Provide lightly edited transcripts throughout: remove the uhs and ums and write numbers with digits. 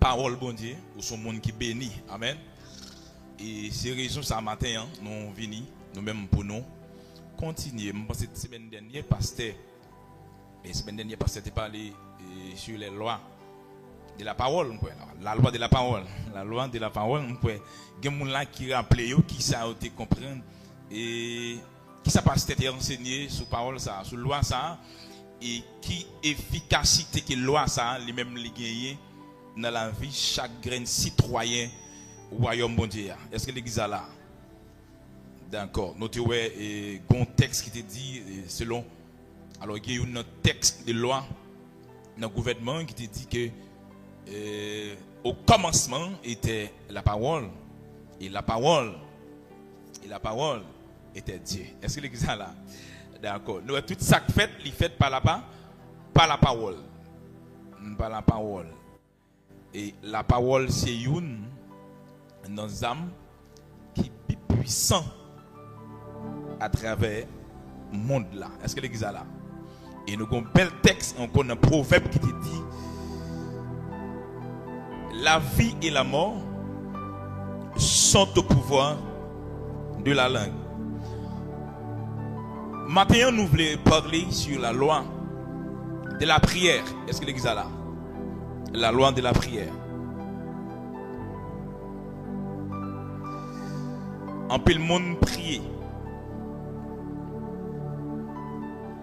parole, bon Dieu, ou son monde qui bénit. Amen. Et c'est raison ça matin, hein, nous venons, nous-mêmes pour nous, continuer. Je pense que la semaine dernière, pasteur, parlé sur les lois de la parole. La loi de la parole. La loi de la parole. Il y a des gens qui rappellent, qui savent comprendre, et qui savent pasteur enseigné sur parole, ça, sur loi, ça, et qui efficacité que loi, ça, les mêmes les gagner dans la vie, chaque grain citoyen. Royaume bon Dieu. Est-ce que l'église a là? D'accord. Notez un texte qui te dit selon. Alors il y a un texte de loi dans le gouvernement qui te dit que au commencement était la parole et la parole était Dieu. Est-ce que l'église a là? D'accord. Nous tout ça fait, il fait par la parole. Par la parole. Et la parole c'est une dans nos âmes qui est puissant à travers le monde là. Est-ce que l'église a là? Et nous avons un bel texte, on a un proverbe qui te dit la vie et la mort sont au pouvoir de la langue. Maintenant, nous voulons parler sur la loi de la prière. Est-ce que l'église a là? La loi de la prière. En peu le monde prie.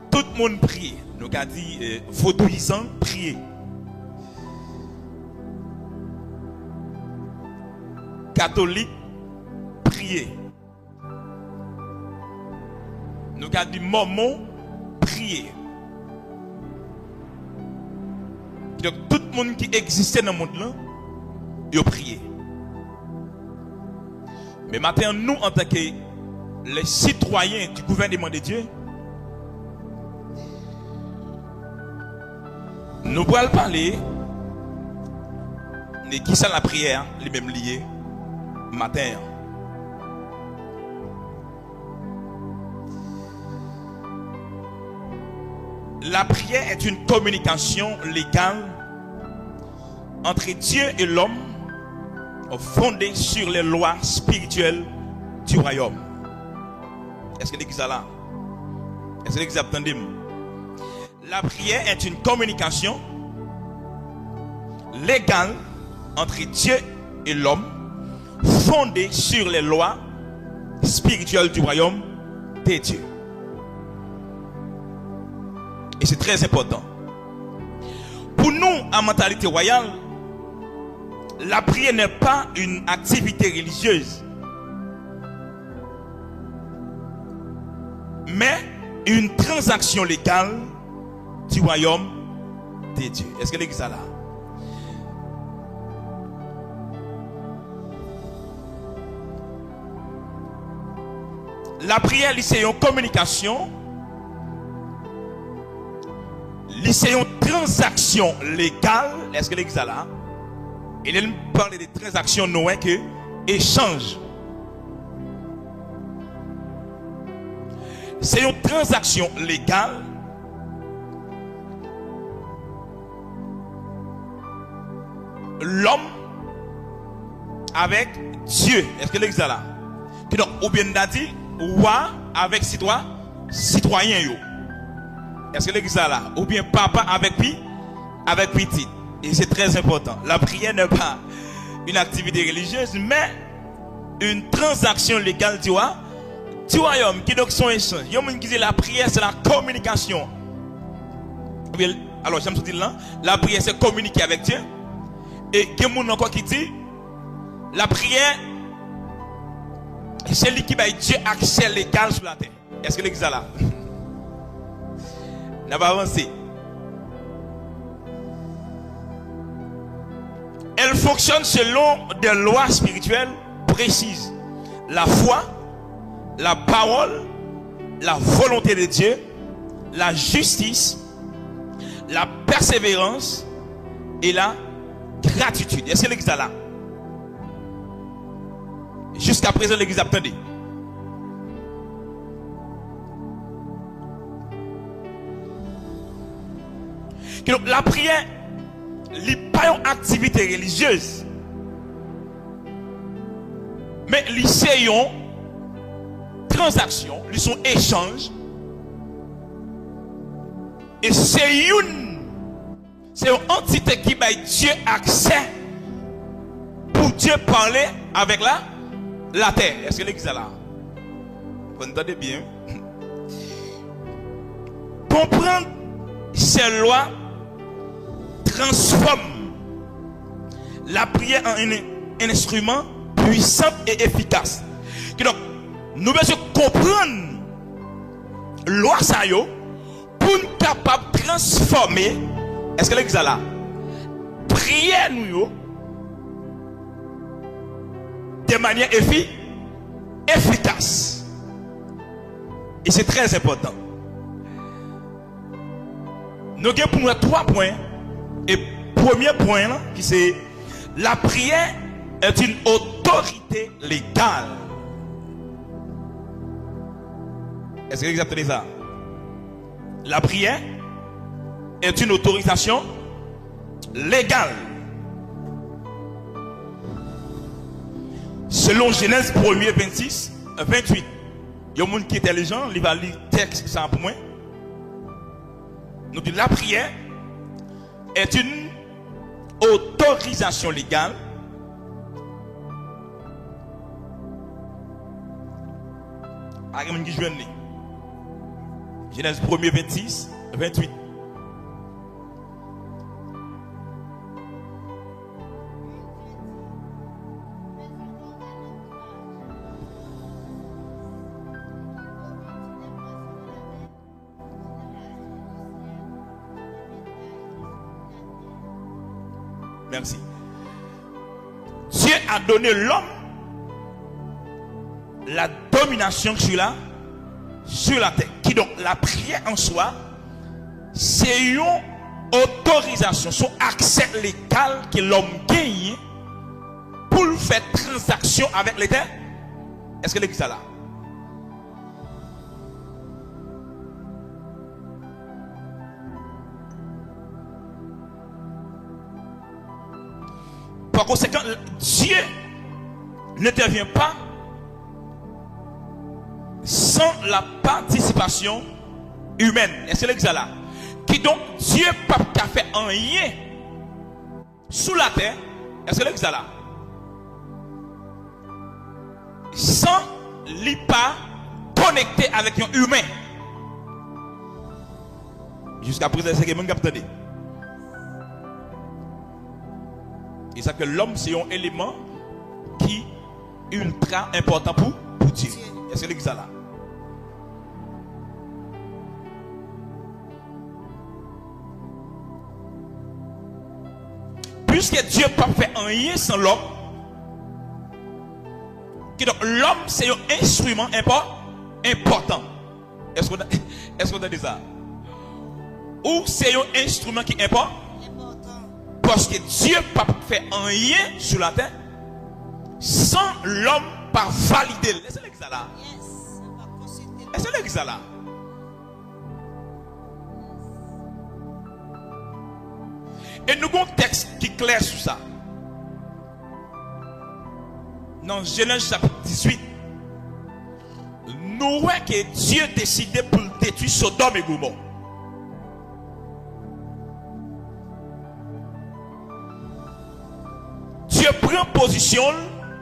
Tout le monde prie. Nous avons dit vaudouisant prier. Catholique prier. Nous avons dit mormon prier. Donc tout le monde qui existait dans le monde là, il a prié. Mais maintenant, nous, en tant que les citoyens du gouvernement de Dieu, nous allons parler de qui ça la prière, les mêmes liés, matin. La prière est une communication légale entre Dieu et l'homme, fondée sur les lois spirituelles du royaume. Est-ce que l'église est là? Est-ce que l'église attend? La prière est une communication légale entre Dieu et l'homme, fondée sur les lois spirituelles du royaume de Dieu. Et c'est très important. Pour nous, en mentalité royale, la prière n'est pas une activité religieuse, mais une transaction légale du royaume de Dieu. Est-ce que l'église est là? La prière, c'est une communication, c'est une transaction légale. Est-ce que l'église est là? Il parle de transactions nouvelles que échange. C'est une transaction légale l'homme avec Dieu. Est-ce que l'église est là? Ou bien dit roi avec citoyen. Est-ce que l'église est là? Ou bien papa avec petit. Et c'est très important. La prière n'est pas une activité religieuse, mais une transaction légale du royaume. Qui donc son échange. Il y a des gens qui disent la prière c'est la communication. Alors j'aime ce dire là. La prière c'est communiquer avec Dieu. Et il y a des gens encore qui dit la prière c'est lui qui va Dieu accès légal sur la terre. Est-ce que l'église est là? On va avancer. Elle fonctionne selon des lois spirituelles précises. La foi, la parole, la volonté de Dieu, la justice, la persévérance et la gratitude. Est-ce que l'église est là? Jusqu'à présent, l'église attendait. La prière li pas une activité religieuse. Mais li c'est une transaction, li son échange. Et c'est une entité qui va Dieu accès pour Dieu parler avec la terre. Est-ce que l'église est là? Vous entendez bien? Comprendre ces lois transforme la prière en un instrument puissant et efficace. Donc, nous devons comprendre loi ça yo pour nous capable de transformer. Est-ce que l'église est là? Prière nous de manière efficace. Et c'est très important. Nous avons pour nous 3 points. Et premier point, là, qui c'est la prière est une autorité légale. Est-ce que vous avez ça? La prière est une autorisation légale. Selon Genèse 1er 26, 28. Il y a un monde qui est intelligent, il va lire le texte ça pour moi. Nous disons la prière est une autorisation légale Genèse 1er 26, 28. Merci. Dieu a donné l'homme la domination sur la terre. Qui donc la prière en soi, c'est une autorisation, son accès légal que l'homme gagne pour faire transaction avec les terres. Est-ce que l'église est là? Par conséquent, Dieu n'intervient pas sans la participation humaine. Est-ce que l'église est là? Qui donc, Dieu n'a pas fait rien sous la terre. Est-ce que l'église est là? Sans lui pas connecter avec un humain. Jusqu'à présent, c'est que vous avez. Et ça que l'homme, c'est un élément qui est ultra important pour Dieu. Est-ce que l'église est là? Puisque Dieu n'a pas fait rien sans l'homme, l'homme, c'est un instrument important. Est-ce qu'on a dit ça? Ou c'est un instrument qui est important? Parce que Dieu n'a pas fait rien sur la terre sans l'homme pas valider. Est-ce que l'église est là? Est-ce que l'église est là? Et nous avons un texte qui est clair sur ça. Dans Genèse chapitre 18, nous voyons que Dieu décidé pour détruire Sodome et Gomorrhe. Dieu prend position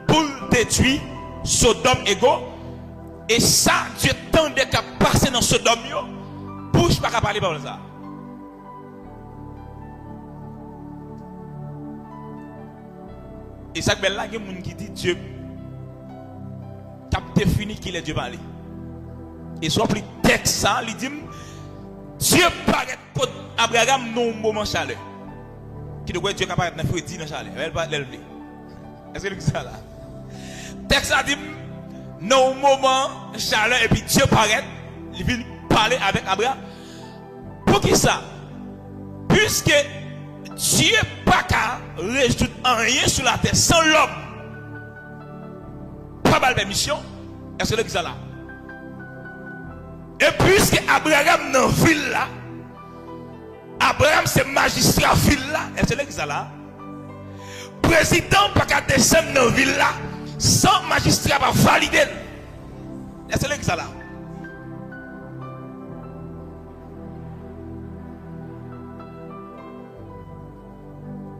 pour détruire Sodome et Gomorrhe. Et ça, Dieu tendait qu'à passer dans Sodome, bouge pas qu'à parler par ça. Et ça, il y a des gens qui disent Dieu a défini qu'il est Dieu parlé. Et soit plus texte ça, il dit Dieu paraît pour Abraham non moment chaleur. Qui doit Dieu capable de faire dans chaleur. Elle va l'élever. Est-ce que c'est ça là? Texte ça dit non moment chaleur et puis Dieu paraît, il vient parler avec Abraham. Pour qui ça? Puisque Dieu pas qu'à résoudre rien sur la terre sans l'homme. Pas mal de mission. Est-ce que l'église est là? Et puisque Abraham dans la ville là, Abraham c'est magistrat ville là. Est-ce que ça là? Président pas qu'à descendre dans ville là sans magistrat pas valider. Est-ce que ça là?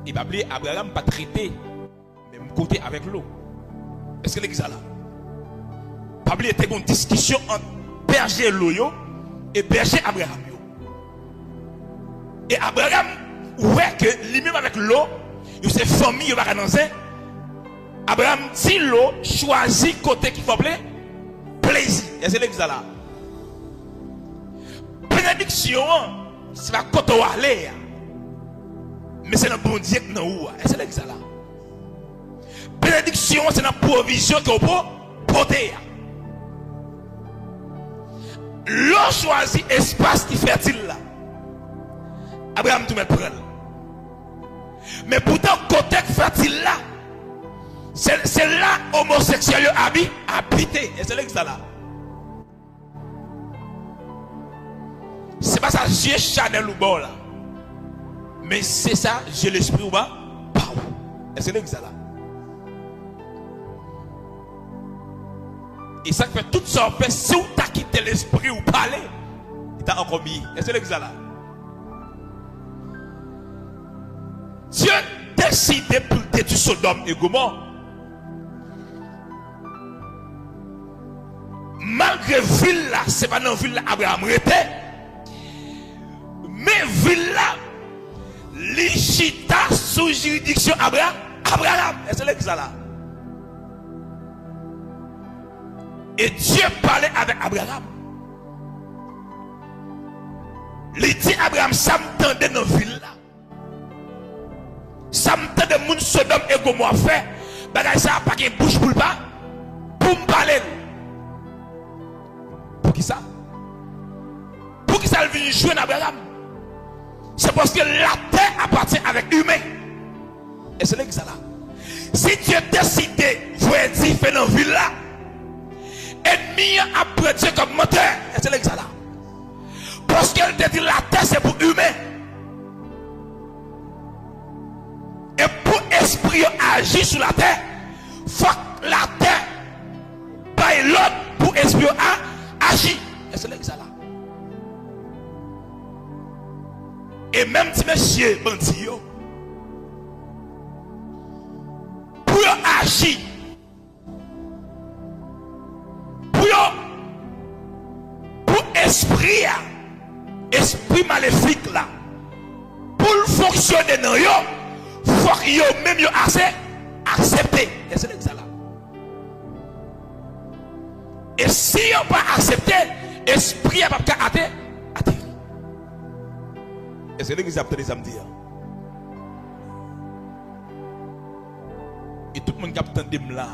Il va oublier Abraham pas traité même côté avec l'eau. Est-ce que ça là? Pas oublier était une discussion entre berger l'eau et berger Abraham. Et Abraham, ouais que lui-même avec l'eau, il s'est famille, il va annoncer. Abraham dit l'eau, choisit côté qui faut appeler plaisir. Est-ce que ça là? Bénédiction, c'est pas côté où aller. Mais c'est le bon Dieu qui est où. Est-ce que ça là? Bénédiction, c'est la provision qu'on peut porter. L'eau choisit espace qui fertile là. Abraham tout met prendre. Mais pourtant côté fertile là, c'est là homosexuel habité. Et c'est là que ça là. C'est pas ça j'ai Chanel ou bon là. Mais c'est ça j'ai l'esprit ou pas. Et c'est là que ça là. Et ça fait tout ça fait si vous t'as quitté l'esprit ou parler, il t'a encore mis. Et c'est là que ça là. Dieu décide pour détruire Sodome et Gomorrhe. Malgré ville là, c'est pas dans ville là Abraham était. Mais ville là, l'Ichita sous juridiction Abraham. Et c'est là que ça là. Et Dieu parlait avec Abraham. Il dit Abraham, ça me tendait dans la ville là. Ça me tendait de moun Sodome et Gomorrhe fait. Bagay ça pas qu'une bouche pour le pas. Pour me parler. Pour qui ça? Pour qui ça vient jouer dans Abraham? C'est parce que la terre appartient avec l'humain. Et c'est là que ça là. Si Dieu décide de vous dire faire dans la ville là, ennemi après Dieu comme moteur. Et c'est là que ça là. Parce qu'elle te dit la terre c'est pour l'humain. Et pour esprit agir sur la terre, il faut que la terre paye l'autre pour esprit agir. Et c'est là que ça là. Et même si monsieur bandit, pour agir, pour esprit maléfique là, pour fonctionner dans yo, faut que yo même yo accepter. Et c'est ça là. Et si yo pas accepter, esprit a pas atteindre. Et c'est là que j'ai appelé samedi. Et tout le monde qui a entendu là,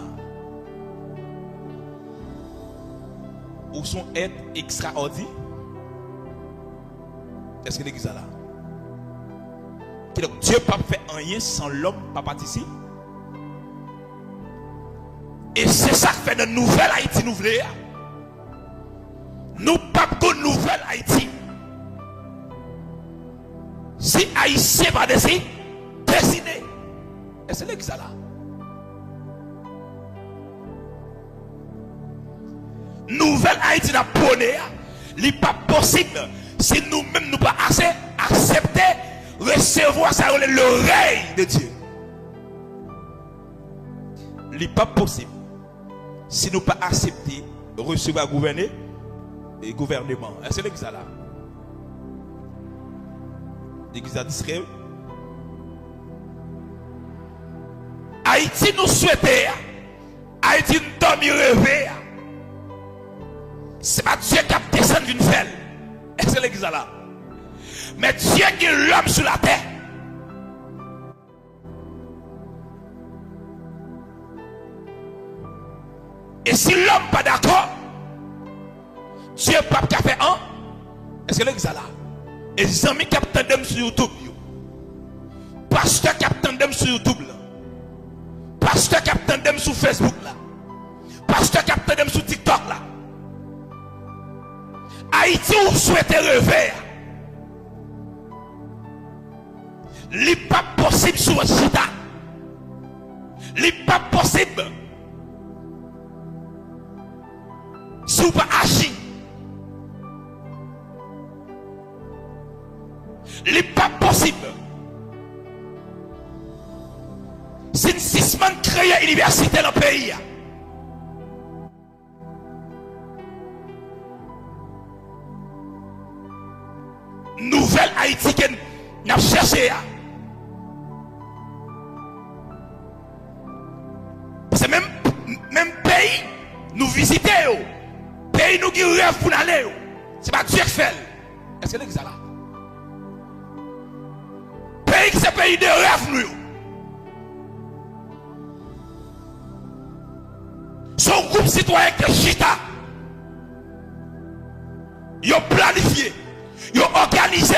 où sont êtres extraordinaires. Est-ce que l'église est là? Donc Dieu pas fait rien sans l'homme pas participer. Et c'est ça qui fait de nouvelle Haïti nous voulons. Nous pas de nouvelle Haïti. Si Haïtien va décider. Et c'est l'église là. Nouvelle Haïti n'a pas n'est pas possible si nous-mêmes nous pas assez accepter recevoir ça l'oreille de Dieu. n'est pas possible si nous pas accepter recevoir gouverner et gouvernement. C'est l'église là. L'église a dit Haïti nous souhaite, Haïti nous donne rêver. C'est pas Dieu qui a descendu d'une felle. C'est l'église là. Mais Dieu qui est l'homme sur la terre. Et si l'homme pas d'accord, Dieu pas qu'à faire un. Est-ce que l'église là? Et les amis qui attendent sur YouTube, pasteur qui attendent sur YouTube là, pasteur qui attendent sur Facebook là, pasteur qui attendent sur TikTok là. Haïti, vous souhaitez rêver. n'est pas possible sur Chita. n'est pas possible si vous pas agir. n'est pas possible si une 6 man crée une université dans le pays. Nouvelle Haïti que nous avons cherché. Parce que même pays, nous visitons. Pays nous qui rêvent pour aller. Ce n'est pas Dieu qui fait. Est-ce que c'est ça là? Pays qui c'est pays de rêve nous. Son groupe citoyen qui est Chita. Ils ont planifié. Ils ont organisé.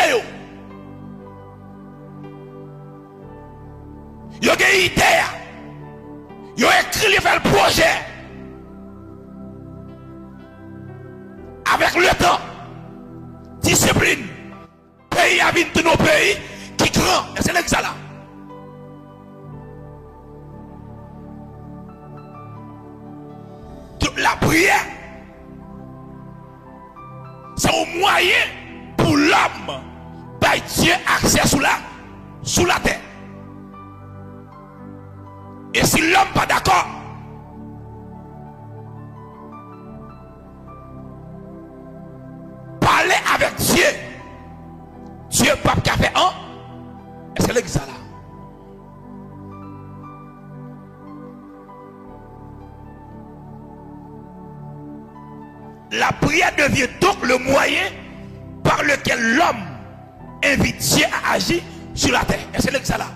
Ils ont des idées. Ils ont écrit le projet. Avec le temps, discipline, pays à de nos pays qui grand. Et c'est ça là. La prière, c'est un moyen pour l'homme par Dieu accès sous la terre. Et si l'homme n'est pas d'accord, parler avec Dieu, Dieu n'est pas capable de faire. Est-ce que c'est ça là? La prière devient donc le moyen par lequel l'homme invite Dieu à agir sur la terre. Et c'est ça là.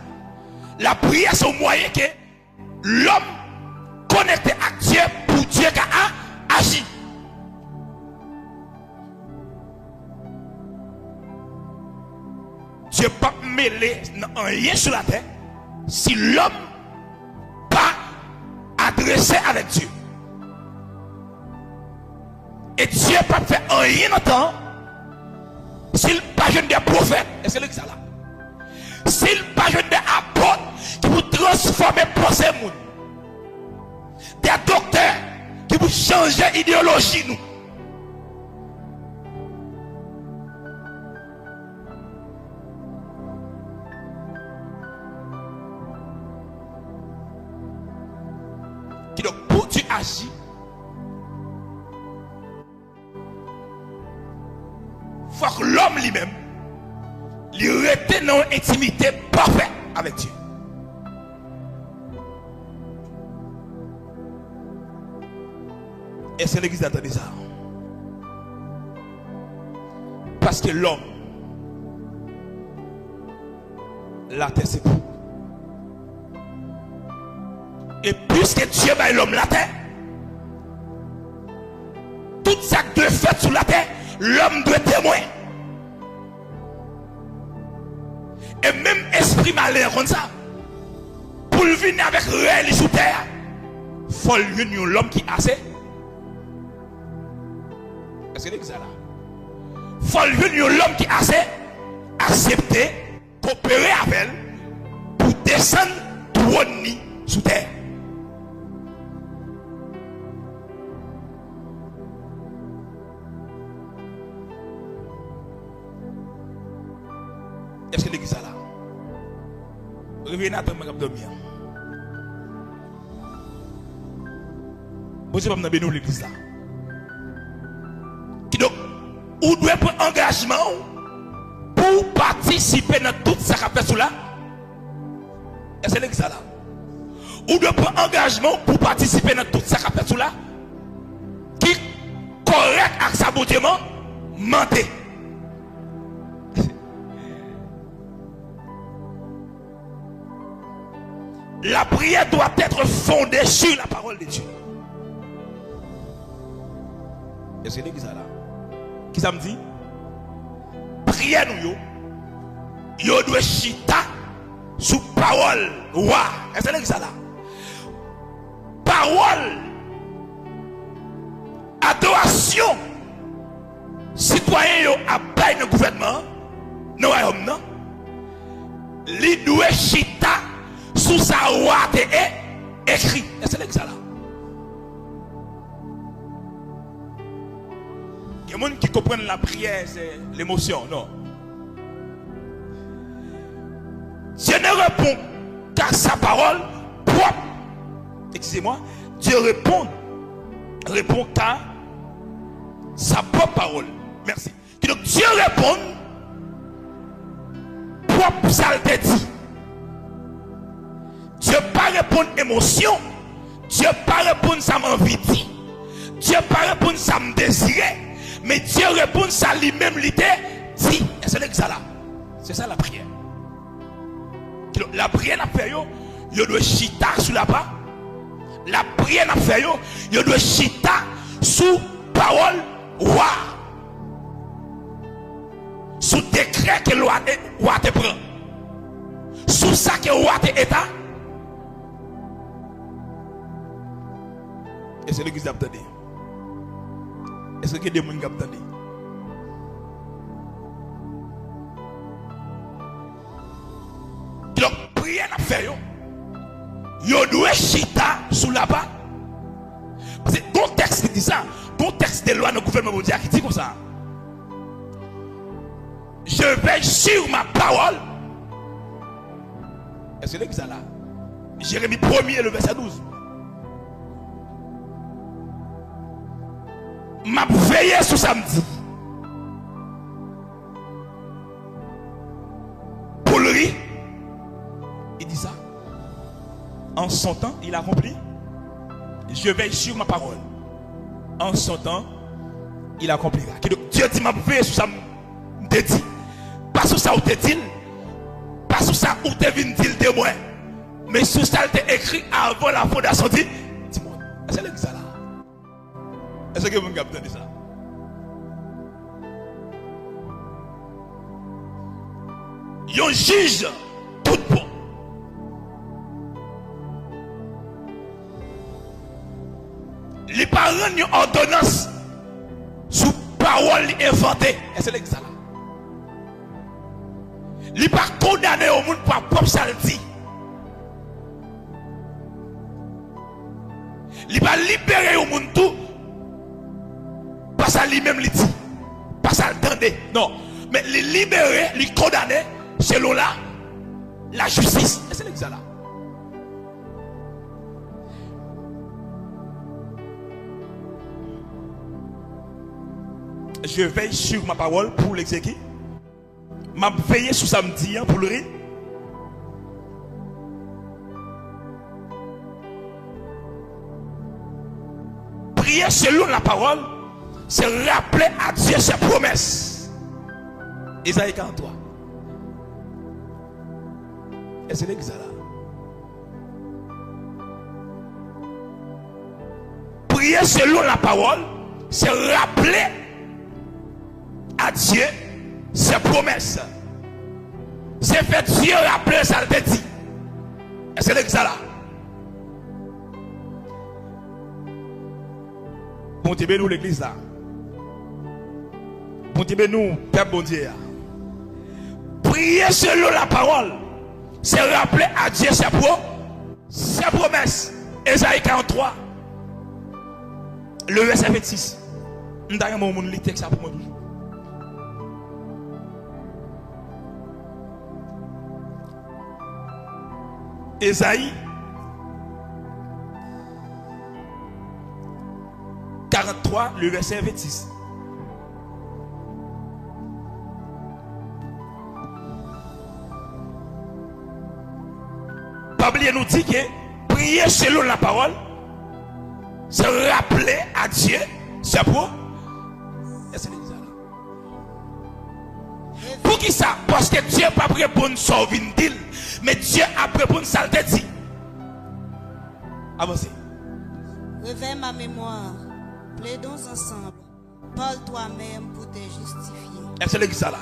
La prière, c'est un moyen que l'homme connecté à Dieu pour Dieu qui a agi. Dieu ne peut pas mêler rien sur la terre si l'homme pas adressé avec Dieu. Et Dieu ne peut pas faire rien autant s'il n'a pas jeune des prophètes. Et c'est ça là. S'il n'a pas jeune des apôtres qui vous transformer pensée monde. Des docteurs qui vous changer idéologie nous. Qui donc pour tu agis, faut que l'homme lui-même lui reste dans une intimité parfaite avec Dieu. Et c'est l'église qui attend ça. Parce que l'homme, la terre c'est tout. Et puisque Dieu va l'homme la terre, tout ça que Dieu fait sur la terre, l'homme doit témoin. Et même esprit malin comme ça, pour venir avec réel sous terre, il faut l'homme qui a assez. Est-ce que c'est ça là? Il faut l'homme qui a assez accepter, coopérer avec elle pour descendre trône sous terre. Est-ce que l'église est là? Revenez à toi, je vais dormir. Vous savez, je vais l'église là. Donc, vous devez prendre engagement pour participer dans tout ça qui a fait sous là. Est-ce que l'église est là? Vous devez prendre engagement pour participer dans tout ça qui a fait sous là. Qui est correct avec sa beauté, mentez. La prière doit être fondée sur la parole de Dieu. Est-ce que l'église est là? Qui ça me dit? Prière nous, yo doit chita sous parole. Est-ce que l'église est là? Parole, adoration, citoyen yo a bail le gouvernement, non, li doit chita sous sa roi écrit. Et c'est ça là. Il y a des gens qui comprennent la prière, c'est l'émotion, non. Dieu ne répond qu'à sa parole propre. Excusez-moi. Dieu répond qu'à sa propre parole. Merci. Donc Dieu répond propre ça te dit. Dieu pas répondre émotion. Dieu pas répondre ça m'envie dit. Dieu pas répondre ça me désirait. Mais Dieu répond ça lui-même l'idée dit. Et c'est ça là. C'est ça la prière. La prière n'a fait yo, yo doit chita sous la bas. La prière n'a fait yo, yo doit chita sous parole roi. Sous décret que roi te prend. Sous ça que roi te état. Et c'est l'église d'abtandi. Est-ce que des gens qui abtandi? Donc, prière n'a fait yo doit chita sous la bas. Parce que ton texte dit ça. Ton texte de loi dans le gouvernement mondial qui dit comme ça. Je vais sur ma parole. Est-ce que c'est ça là? Jérémie 1er, le verset 12. M'a veillé sous samedi. Pour lui, il dit ça. En son temps, il a accompli. Je veille sur ma parole. En son temps, il accomplira. Dieu dit, m'a veillé sous ça. Te dit. Pas sous ça où te dit. Pas sous ça où te vient dire de moi. Mais sous ça, il t'est écrit avant la fondation. Dis-moi, est-ce que c'est ça là? Est-ce que vous avez entendu ça? Yon juge tout bon. Les parents ont une ordonnance sous parole inventée. Est-ce que c'est ça là? Les pas condamné au monde par propre saldi. Les pas libéré au monde tout. Pas ça lui-même lui dit. Pas ça le tendait. Non. Mais les libérer, les condamner selon la justice. Et c'est ça là. Je veille sur ma parole pour l'exécuter. M'a veillé sur samedi pour le rire. Prier selon la parole, c'est rappeler à Dieu ses promesses. Isaïe 43. Et c'est l'église là. Prier selon la parole, c'est rappeler à Dieu ses promesses. C'est fait Dieu rappeler ça te dit. Et c'est l'église là. Bon Dieu, nous l'église là. Bon Dieu, nous, Père bon Dieu. Prier selon la parole, c'est rappeler à Dieu ses promesses. Isaïe 43, le verset 26. Nous avons un texte ça pour moi toujours. Isaïe 43, le verset 26. La Bible nous dit que prier selon la parole, c'est rappeler à Dieu, c'est pour. Pour qui ça? Parce que Dieu n'a pas répondre sur une deal, mais Dieu a répondu ça le dit. Avancez. Réveille ma mémoire. Plaidons ensemble. Parle toi-même pour te justifier. Est-ce que c'est ça là?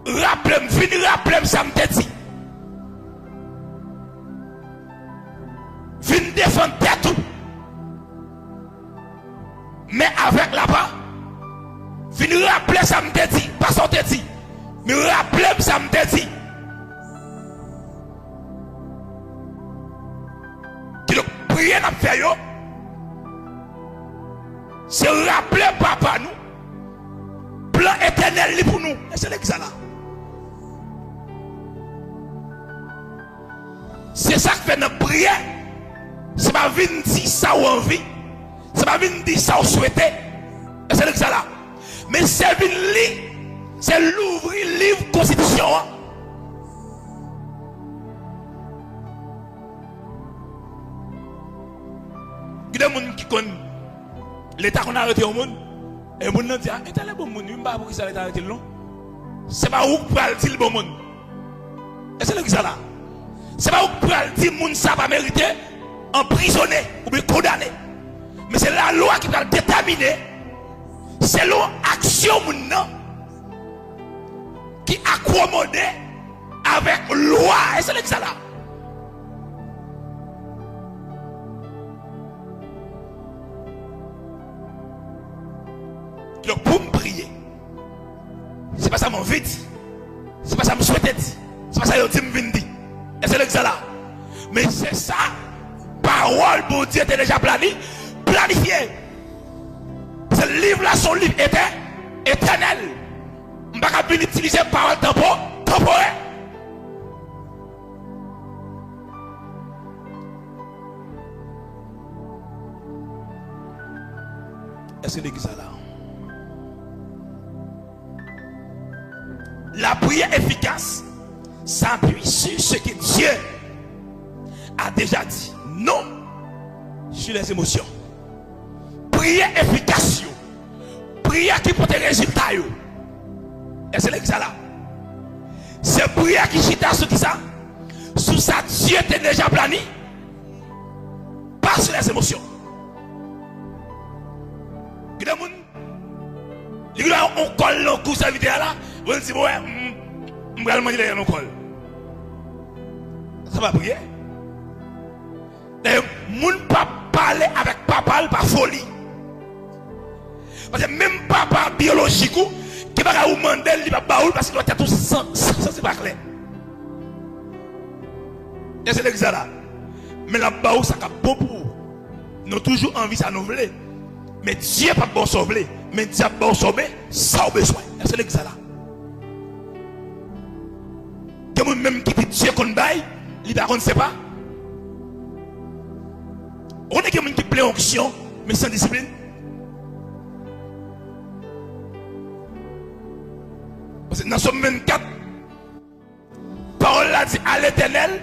Rappelez-moi, venez rappelez-moi ça me dit. Venez défendre tout. Mais avec là-bas, venez rappeler ça me dit. Pas ça te dit. Mais rappelez-moi ça me dit. Qui donc prier n'a fait yo. C'est rappeler papa nous. Plan éternel li pour nous. Et c'est l'examen. C'est ça que fait notre prière. C'est pas venir dire ça ou envie. C'est pas venir dire ça ou souhaiter. Et c'est l'examen. Mais c'est venir lire. C'est l'ouvrir livre constitution. Il y a des gens qui connaissent l'État qu'on a arrêté au monde. Et les gens disent, ah, le bon monde, je ne sais pas pourquoi ça a été arrêté long. C'est pas où pour dire le bon monde. Et c'est l'examen là. C'est pas où pour dire que ça va mériter emprisonné ou bien condamné. Mais c'est la loi qui va le déterminer. C'est l'action qui accommode avec loi. Et c'est l'examen là. Donc pour me prier, c'est pas ça mon vite, c'est pas ça me souhaite, c'est pas ça que je me dis. Et c'est l'examen là. Mais c'est ça, parole pour Dieu était déjà planifié. Ce livre là, son livre était éternel. Je ne peux pas utiliser parole temporaire. Est-ce que l'église là? La prière efficace s'appuie sur ce que Dieu a déjà dit. Non sur les émotions. Prière efficace. Prière qui porte des résultats. Et c'est l'examen là. C'est prière qui chita sur qui ça? Sous ça, Dieu était déjà planifié. Pas sur les émotions. On colle le coup de vidéo là. On dit, ouais, je vais manger derrière mon col. Ça va prier. Mon papa parler avec papa par folie. Parce que même papa biologique qui va vous demander, il va baoul parce qu'il doit être tout sans c'est pas clair. Et c'est l'examen là. Mais la baoul ça a beaucoup. Nous avons toujours envie ça nous voulait. Mais Dieu pas bon sauver. Mais Dieu pas bon sauver sans besoin. Et c'est l'examen là. Que même qui dit Dieu qu'on baille, il ne sait pas. On est quelqu'un qui plaît en onction, mais sans discipline. Parce que dans Somme 24, parole là dit à l'éternel,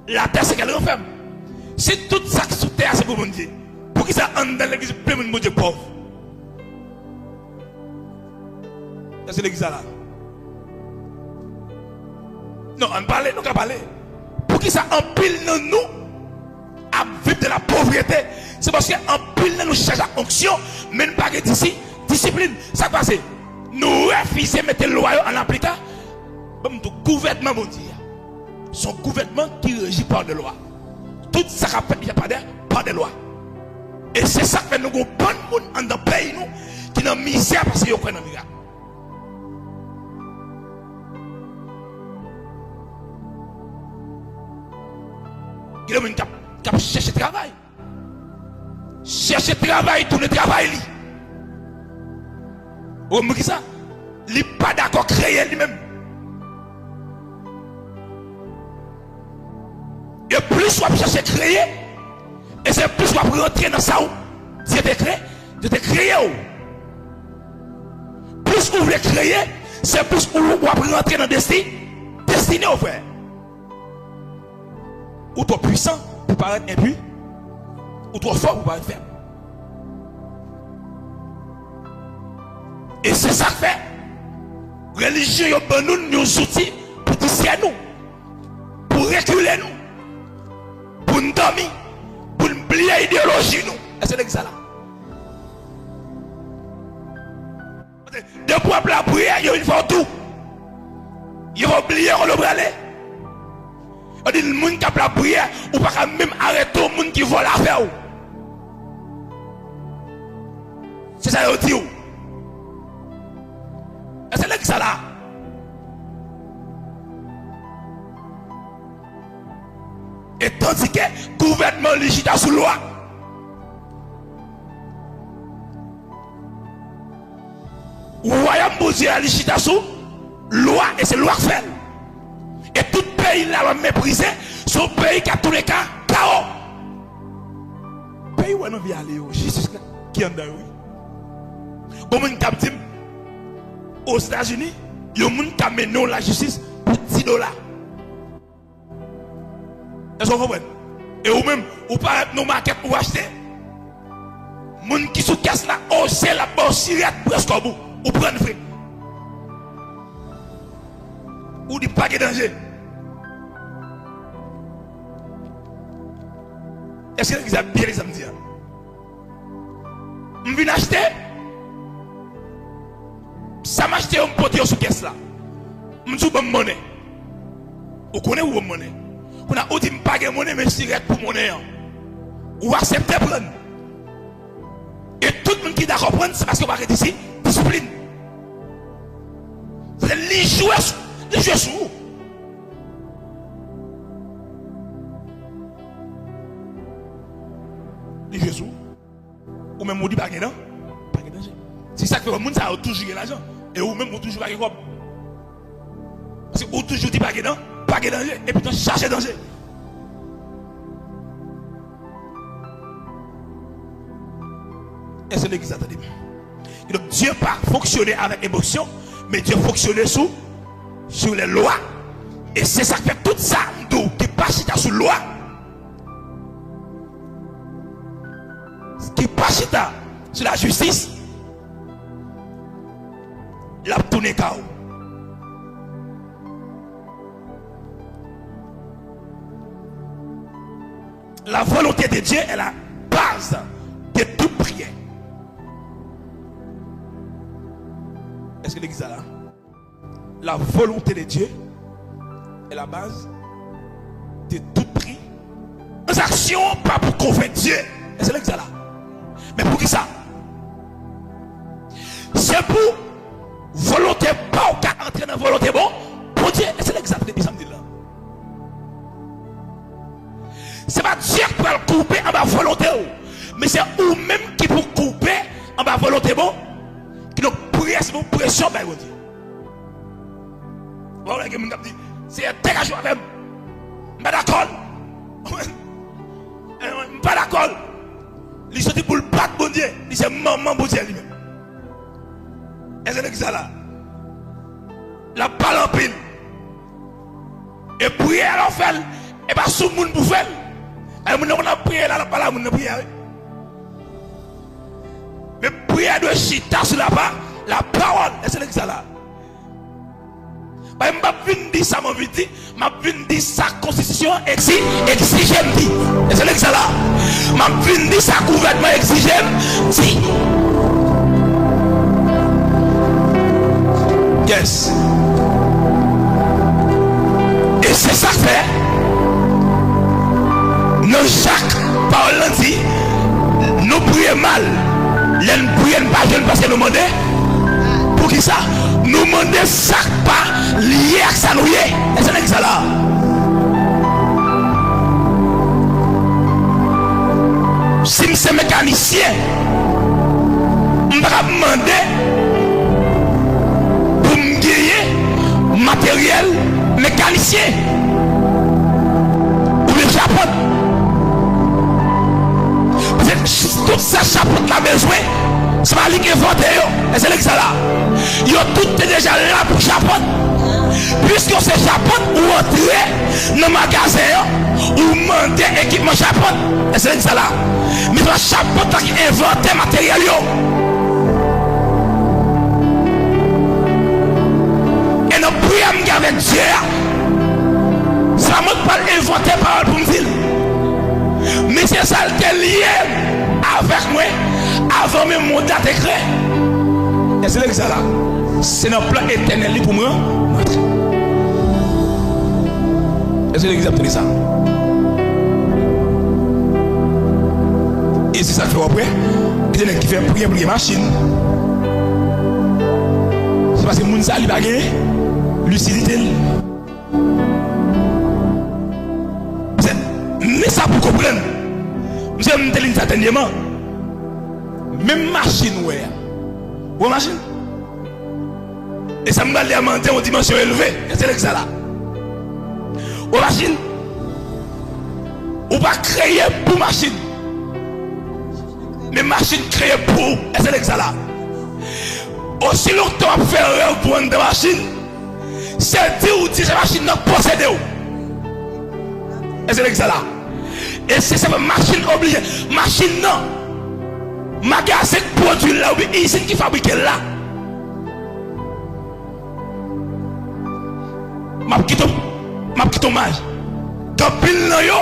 la terre c'est qu'elle referme. Si tout ça qui est sous terre c'est pour mon Dieu, pour qui ça entre dans l'église plein de Dieu pauvre? C'est l'église là. Non, on parle, nous allons parler. Pour qui ça empile nous à vivre de la pauvreté? C'est parce qu'en pile nous cherche la onction, mais nous pas d'ici discipline. Ça passe. Nous refusons de mettre le loi en appliquant. Comme tout gouvernement mondial. Son gouvernement qui régit par des lois. Tout ça qui fait, il n'y a pas par des lois. Et c'est ça que nous avons bon monde dans le pays qui est en misère parce qu'ils ont un miracle. Il y a des gens qui cherchent travail. Chercher travail, tout le travail. Vous voyez ça? Il n'est pas d'accord créer lui-même. Et plus on cherche créer, et c'est plus on va rentrer dans ça. Dieu t'a créé. Plus vous voulez créer, c'est plus vous va rentrer dans le destiné au frère. Ou trop puissant pour paraître impu, ou trop fort pour paraître faible. Et c'est ça que fait. Religion, il y a nous outils pour distraire nous, pour reculer nous, pour nous dormir, pour nous oublier l'idéologie nous. Et c'est l'examen là. Depuis la prière, il faut tout. Il faut oublier qu'on le brûler. On dit le monde qui a la prière, ou pas même arrêter le monde qui vole la faire. C'est ça qu'il dit. Et c'est l'examen là. Et tandis que le gouvernement légitime sous loi. Le royaume de Dieu est légitime sous loi et c'est loi fait. Et tout pays là méprisé, son pays qui a tous les cas chaos. Pays où on vient aller, Jésus qui est en dedans. Comme on a dit aux États-Unis, il y a des gens qui ont mené la justice pour $10. Est-ce que vous comprenez? Et ou même, ou pas nos maquettes pour acheter. Les gens qui sont casse là, oh c'est la bosse presque au bout. Ou prendre frais. Ou dit pas de danger. Est-ce que vous avez bien les amitiés? Je viens acheter. Ça m'a acheté un poteau sur caisse là. Je suis bon monnaie. Vous connaissez où monnaie? Vous n'avez pas de monnaie, mais cigarette pour monnaie. Ou acceptez prendre. Et tout le monde qui est d'accord prendre, c'est parce qu'on va arrêter ici. Discipline. C'est les joueurs sous vous. Les joueurs sous. Ou même on dit pas de danger. C'est ça que le monde a toujours l'argent. Et ou même on toujours pas de danger. Parce que on toujours dit pas de danger. Et puis on cherche danger. Et c'est l'église attendez. Et donc Dieu pas fonctionner avec émotion, mais Dieu fonctionne sur les lois. Et c'est ça qui fait tout ça qui passe sur loi. Qui passe sur la justice. La tourné chaos. La volonté de Dieu est la base de toute prière. Est-ce que l'église est là? La volonté de Dieu est la base de toute prière. Nos actions, pas pour convaincre Dieu. Est-ce que l'église est là? Mais pour qui ça? C'est pour volonté pas ou qu'à entrer dans la volonté bon pour Dieu. Est-ce que l'église est là? C'est pas Dieu qui va le couper en ma volonté, mais c'est vous-même qui vous couper en ma volonté bon. Qui nous priez, c'est une pression, ben Dieu. Voilà, c'est un dégagement avec moi. Je ne suis pas d'accord. Je ne suis pas d'accord. Il sortit pour le battre, bon Dieu. Il c'est maman, bon Dieu lui-même. Est-ce que c'est là? La balle en pile. Et prier à l'enfer. Et pas sous le monde pour faire. Et nous avons prié là, la balle, nous avons prié. Mais prier de chita sur la parole. Est-ce que c'est là? Je ne vais pas dire ça, je vais dire ça, la constitution exige, dit. Est-ce que c'est là? Je vais dire ça, le gouvernement exige, dit. Yes. Et c'est ça que fait. Dans chaque parole, dit, nous prions mal. Nous prions pas jeune parce que nous demandons. Pour qui ça? Nous demandons ça pas lié à ça nous y est. Est-ce que c'est là? Si je suis mécanicien, je vais demander pour me gagner matériel mécanicien. Ou le Japon. Tout ça chapeau la besoin. C'est pas lui qui inventé. Et c'est là. Ils ont tout déjà là pour Japon. Puisque c'est Japon, ou entrer dans le magasin, ou demander équipement Japon. Et c'est là. Mais c'est Japon qui invente le matériel. Et nous prions avec Dieu. Ça ne m'a pas inventé par pour me dire. Mais c'est ça qui est lié avec moi avant même mon date écrit. Et c'est là que ça là. C'est notre plan éternel pour moi. Et c'est l'exemple de ça. Et c'est ça que fait après. Il y a qui fait prier pour les machines. C'est parce que les gens ne ont lucidité. Vous comprenez? Monsieur, je me dis certainement. Même machine, ouais. Ou machine? Et ça me va aller monter en dimension élevée. C'est ça là. Ou machine? Ou pas créer pour machine. Mais machine créée pour. C'est ça là. Aussi longtemps à faire rêve pour une machine, c'est dire ou dire que la machine n'a pas possédé. Et c'est ça là. Et c'est cette machine obligée. Machine non. Magasin produit là, ou usine qui fabrique là. Ma petite hommage. Quand pile là yo,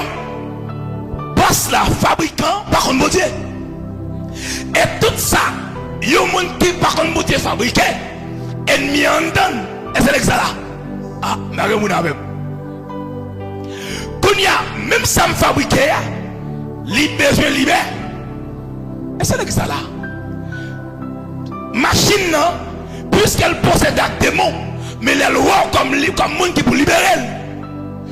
passe la fabricant par contre mon Dieu. Et tout ça, yo moun qui par contre mon Dieu fabriqué, ennemi en donne. Et c'est ça là. Ah, mais regarde moi même. Quand y a même ça me fabriqué, li besoin libère. Et c'est ça là. Machine non, puisqu'elle possède des démons, mais les lois comme monde qui pour libérer.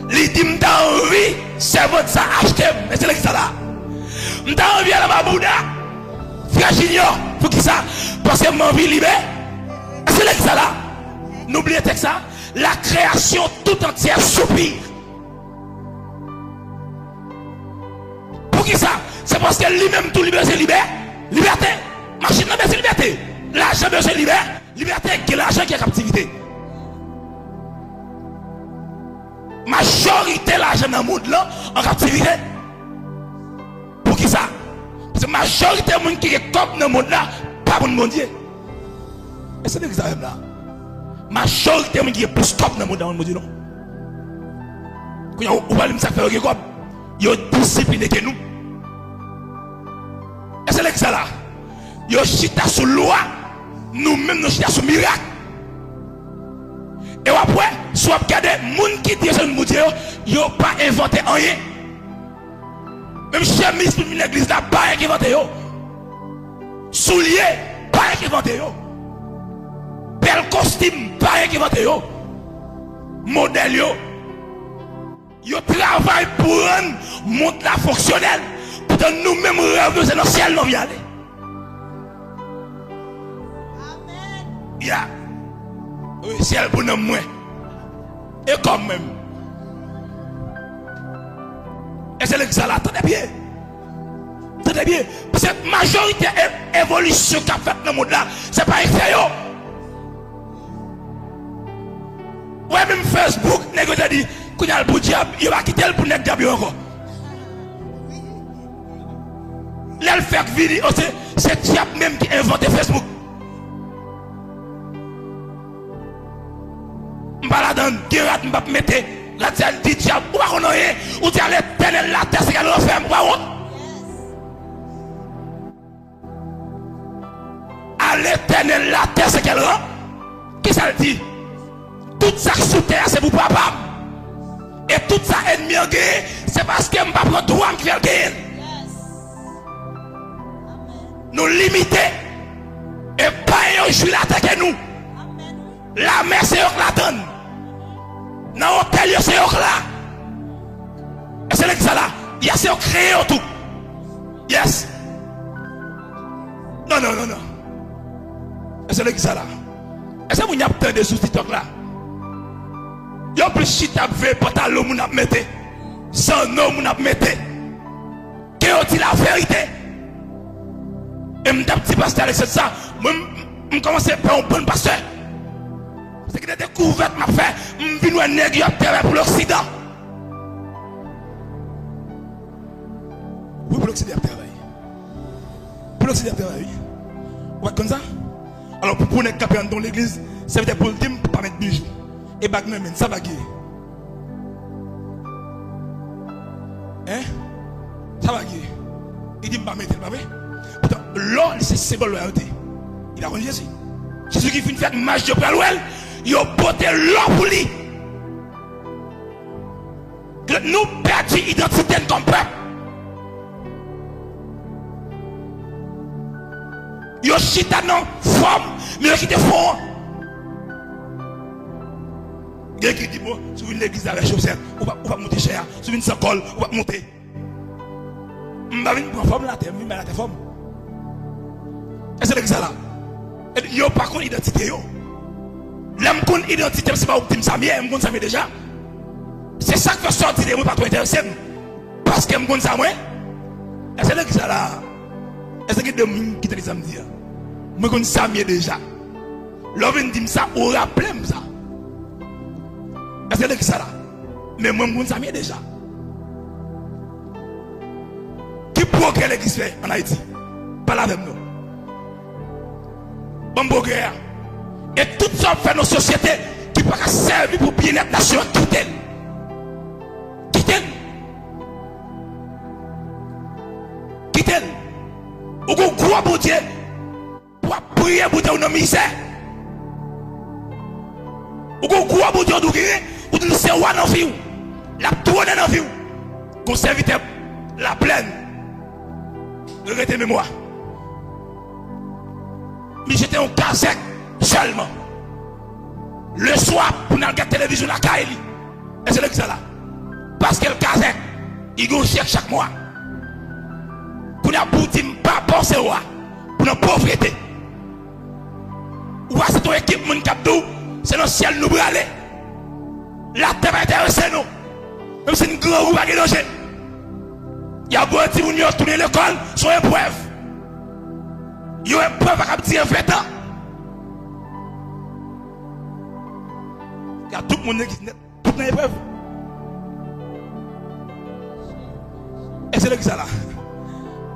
Les dit m'ta envie, c'est votre ça acheter. Et c'est ça là. M'ta envie à la babouda. Frère Junior, pour qui ça? Parce que m'envie libérer. Et c'est ça là. N'oubliez pas ça. La création tout entière soupire. Pour qui ça? C'est parce que lui-même tout libéré, c'est liberté. Liberté. Machine n'a pas c'est liberté. L'argent c'est liberté. Liberté, qui est l'argent qui est captivité. Majorité de l'argent dans le monde là en captivité. Pour qui ça? Parce que majorité de monde qui est comme dans le monde là, pas pour le monde. Et c'est l'examen là. Majorité de monde qui est plus comme dans le monde là, on me dit non. Quand on va lui faire faire comme, il y a discipliné que nous. Et c'est l'examen là. Il y a chita sous loi, nous-mêmes nous chita sous miracle. Et après, soit regardez, les gens qui disent que ils n'ont pas inventé rien. Même chemise pour l'église là, pas inventé. Souliers, pas inventé. Bel costume, pas inventé. Modèle, ils travaillent pour rendre le monde là fonctionnel. Pour que nous-mêmes rêvons dans le ciel, nous y aller. Amen. Yeah. Oui, ciel pour nous moins. Et quand même. Et c'est l'examen là, très bien. Très bien. Cette majorité évolution qu'a fait dans le monde là, c'est pas inférieur. Ouais, même Facebook, négocié a dit, qu'il y a le bout diable, il va quitter le bout de diable encore. Là, le fait vidéo, c'est diable même qui a inventé Facebook. M'baladant, Guérat m'ba mettre la tête dit diable, ou pas qu'on a rien, ou tu as l'éternel la terre, c'est qu'elle referme, ou pas honte. À l'éternel la terre, c'est qu'elle rend. Qui ça le dit? Tout ça sous terre, c'est pour papa. Et tout ça ennemi en guerre, c'est parce que m'ba prend droit qui fait le guerre. Nous limiter. Et pas un jour l'attaquer nous. La mer c'est eux qui la donne. Dans l'hôtel, c'est eux qui là. Et c'est ça là. Il y a c'est eux qui créent tout. Yes. Non. Et c'est ça là. Et c'est vous n'y a pas de sous-titres là. Il y a plus de chita fait pantalon moun a mettre. Sans nom moun a mettre. Que on dit la vérité. Et m'ta petit pasteur avec ça. Moi commence à faire un bon pasteur. C'est que des découvertes m'a fait, m'vin un nègre à terre pour l'Occident. Oui, pour l'Occident à travailler. Pour l'Occident à travailler. Ouais, comme ça. Alors pour nègre capé dans l'église, ça veut dire pour le dire pour pas mettre bijoux. Et bague même ça va guérir. Hein? Ça va guérir. Il dit pas mettre le pavé. Pourtant, l'or c'est symbole de loyauté. Il a connu Jésus. Jésus qui fait une fête match de Pralouel. Il a porté l'or pour lui. Nous perdons l'identité comme peuple. Il a chita non forme, mais il a quitté fond. Il a dit, bon, sur une église avec chaussette, on va monter cher. Sur une sacolle, on va monter. Je vais venir prendre forme la terre, je vais mettre la forme. Et c'est ça là. Il n'y a pas d'identité. L'homme qu'on identité, c'est pas optime ça, mais je sais déjà. C'est ça qui fait sortir de moi, pas trop intéressé. Parce que je sais ça, moi. Et c'est ça là. Et c'est que de moi qui te dit ça me dire. Je sais ça déjà. L'homme dit ça, on rappelle ça. Et c'est ça là. Mais moi, je sais ça déjà. Qui progrès l'église fait en Haïti? Pas la même nous. Bon progrès. Et tout ça fait nos sociétés qui ne peuvent pas servir pour bien-être nation. Quittez-le. Quittez-le. Quittez-le. Ou qu'on croit pour Dieu. Pour prier pour Dieu dans le misère. Ou qu'on croit pour Dieu dans le guérir. Ou qu'on se voit dans la vie. La tourne dans la vie. Qu'on servite la plaine. Regardez mémoire. Mais j'étais en casette seulement. Le soir, pour nous regarder la télévision, la Kaili. Et c'est ça là. Parce que le casette, il go chèque chaque mois. Pour nous aboutir, pas penser pour nous pauvreté. Ou c'est ton équipe, mon cap d'eau, c'est dans le ciel nous aller. La terre va intéresser nous. Même si une grande roue va danger. Il y a beaucoup de gens qui ont tourné l'école sur épreuve. Il y a une épreuve à dire 20 ans. Il y a tout le monde qui est tout dans l'épreuve. Et c'est l'église là.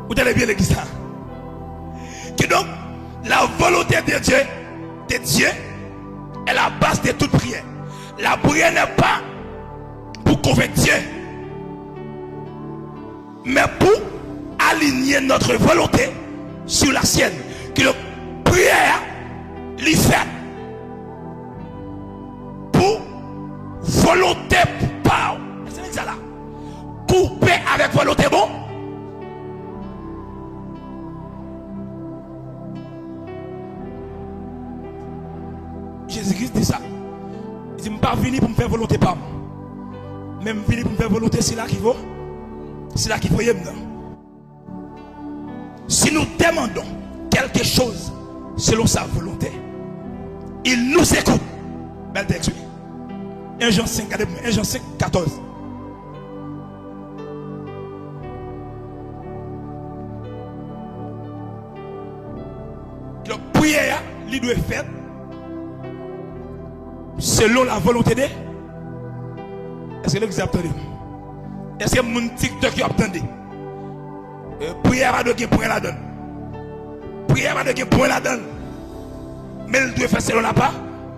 Vous allez bien l'église là. Que donc, la volonté de Dieu est la base de toute prière. La prière n'est pas pour convaincre Dieu, mais pour aligner notre volonté sur la sienne. Que la prière l'y fait pour volonté par. C'est ça là. Couper avec volonté bon. Jésus-Christ dit ça. Il dit, je ne suis pas venu pour me faire volonté par moi. Mais je suis venu pour me faire volonté, c'est là qu'il faut. C'est là qu'il faut y aller. Si nous demandons quelque chose selon sa volonté, il nous écoute. Bel texte. 1 Jean 5, 1 Jean 5, 14. La prière, il doit être faite selon la volonté de. Est-ce que vous attendez? Est-ce que mon TikTok qui attendez? Prière va de point la donne. Prière va de point la donne. Mais il doit faire selon la part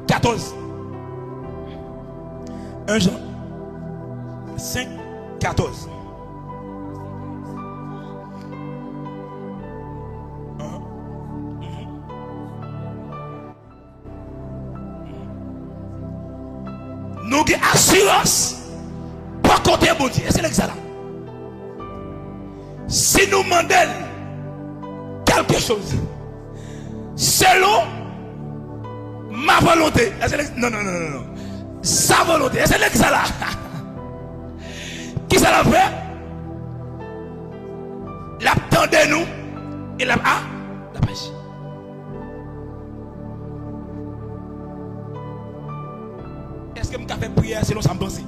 14. 1 Jean 5, 14. Nous avons assurance pour compter bon Dieu. C'est l'examen. Si nous demandons quelque chose selon ma volonté, non, sa volonté, c'est l'examen. Qui ça l'a fait? L'attendez nous et la pêche. Est-ce que je peux faire prière selon sa pensée?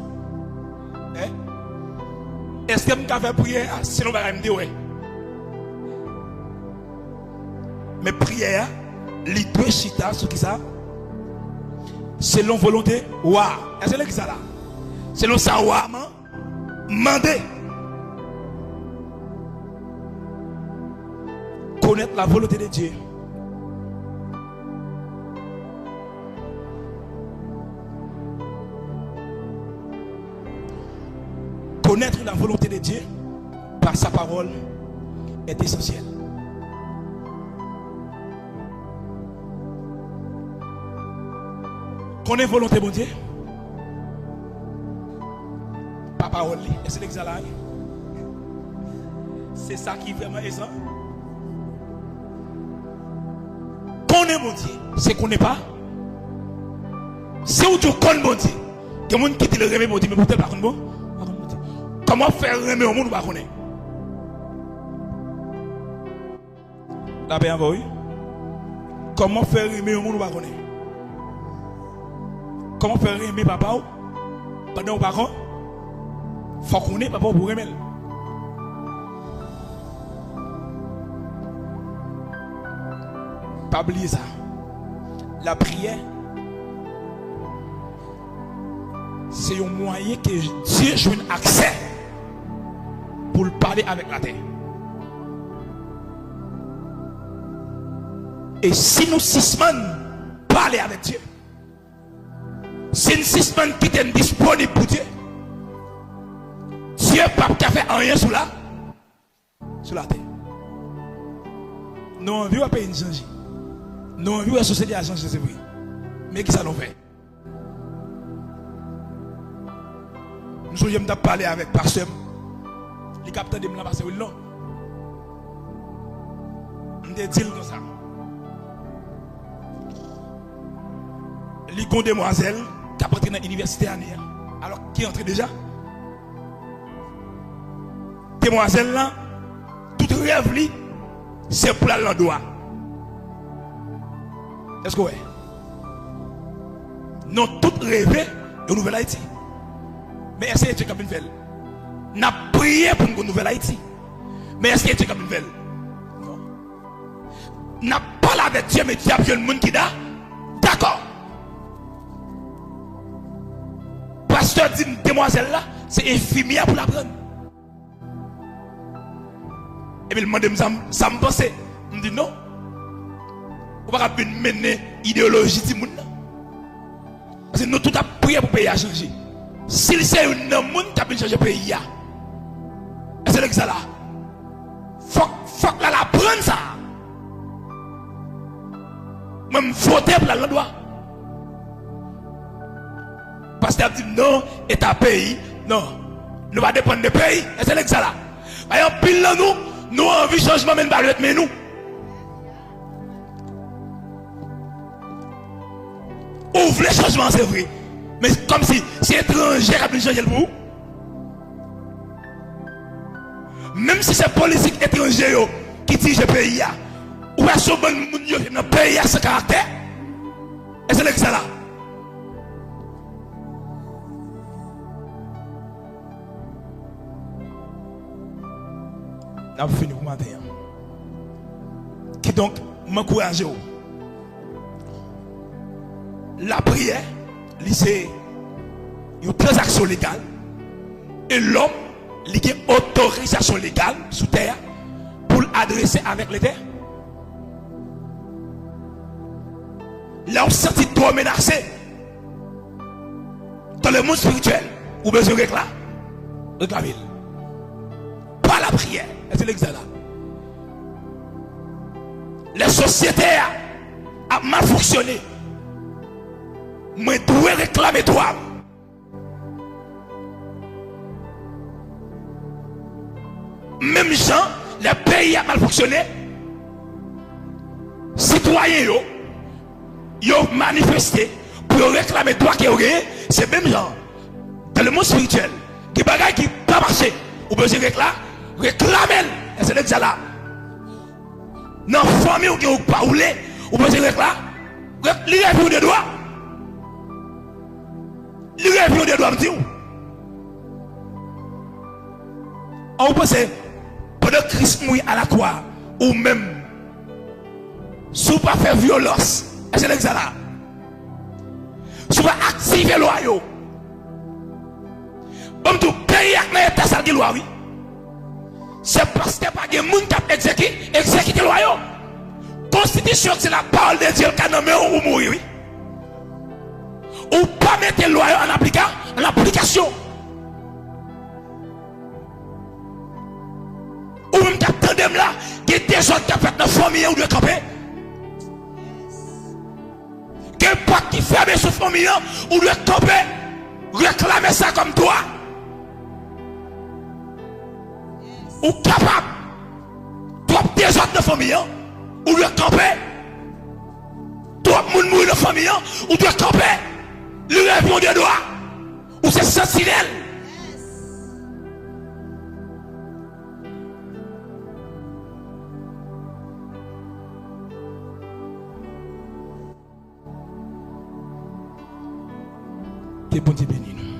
Est-ce que je peux faire prière selon ce que je me dis? Mais prière, les deux chita, ce qui ça? Selon volonté, est-ce que c'est ça là? Selon sa mandé. Connaître la volonté de Dieu. Connaître la volonté de Dieu par sa parole est essentiel. Connaître la volonté de Dieu par parole. Et c'est l'examen. C'est ça qui est vraiment essentiel. Connaître mon Dieu, c'est qu'on n'est pas. C'est où tu connais mon Dieu. Il y a des gens qui te le réveillent, mon Dieu, mais pour te pas bon. Comment faire remettre au monde ou pas connaître? La paix encore, oui. Comment faire aimer un monde ou pas connaître? Comment faire aimer papa pendant ou pas connaître? Faut qu'on ait papa pour aimer. Pas oublier ça. La prière, c'est un moyen que Dieu joue un accès pour parler avec la terre. Et si nous 6 semaines parler avec Dieu, si nous 6 semaines qui sont disponibles pour Dieu, Dieu n'a pas fait rien sur la terre. Nous avons vu un pays changer. Nous avons vu la société a changé, c'est vrai. Mais qui ça nous fait? Nous sommes parler avec le pasteur. Les capteurs de la pasteur, non. On dit comme ça. Les demoiselles qui ont entré dans l'université année. Alors, qui est entré déjà? Demoiselle là, tout rêve, c'est pour l'endroit. Est-ce que oui? Nous tout rêvé de Nouvelle Haïti. Mais est-ce que tu es comme une nouvelle? Nous avons prié pour une Nouvelle Haïti. Mais est-ce que tu es comme une nouvelle? Non. Nous avons parlé avec Dieu, mais Dieu a vu le monde qui est d'accord. Pasteur dit, demoiselle là, c'est infirmière pour la prendre. Et puis il m'a dit, ça me pensait. Il me dit non. On ne va pas mener l'idéologie du monde. Parce que nous tout avons prié pour le pays à changer. Si c'est un monde qui a changer le pays, c'est ça là. Faut que la prenne ça. Même voter pour la loi. Parce que dit non, et ta pays, non. Nous va dépendre du pays. Et c'est ça là. Par pile là nous avons envie de changement, mais nous. Ouvre les changements, c'est vrai. Mais comme si c'est étranger qui a pu changer le pour. Même si c'est politique étranger qui dirige le pays, ou est-ce que le pays a ce caractère? Et c'est ça là. Nous avons fini pour matin. Qui donc m'encourage. La prière, c'est une transaction légale. Et l'homme, il a une autorisation légale sous terre pour l'adresser avec les terres. Là, on senti toi menacé dans le monde spirituel. Ou besoin de réclamer. Pas la prière. C'est l'examen. Les sociétés ont mal fonctionné. Mais tu dois réclamer toi. Même gens, les pays ont mal fonctionné. Citoyens, ils ont manifesté pour réclamer toi qui est c'est même gens. Dans le monde spirituel, qui bagaille qui pas marché, ou besoin de réclamer. Et c'est l'examen là. Dans la famille ou qui n'a pas roulé, ou besoin de réclamer. L'irréview de droit. L'irréview de droit me dit où? On pense pendant que Christ mouille à la croix, ou même, si vous ne pas faire violence, et c'est l'examen là. Si vous ne pas activer loi, comme tout pays a été ça qui loi, oui. C'est parce qu'il n'y a pas de monde qui a exécuté la loi. Constitution, c'est la parole de Dieu qui a nommé ou mourir, oui. Ou pas mettre la loi en application. Ou même qu'il y a là, qui est des autres qui ont fait dans la famille ou de camper. Qu'il n'y a pas qui fait sur la famille ou de camper. Réclamer ça comme toi. Ou capable. Toi, des autres de la famille ou de camper. Toi, moun mourir de la famille ou de camper. Le rêve de droit. Ou c'est sentinelle. Côté bon Dieu béni nous.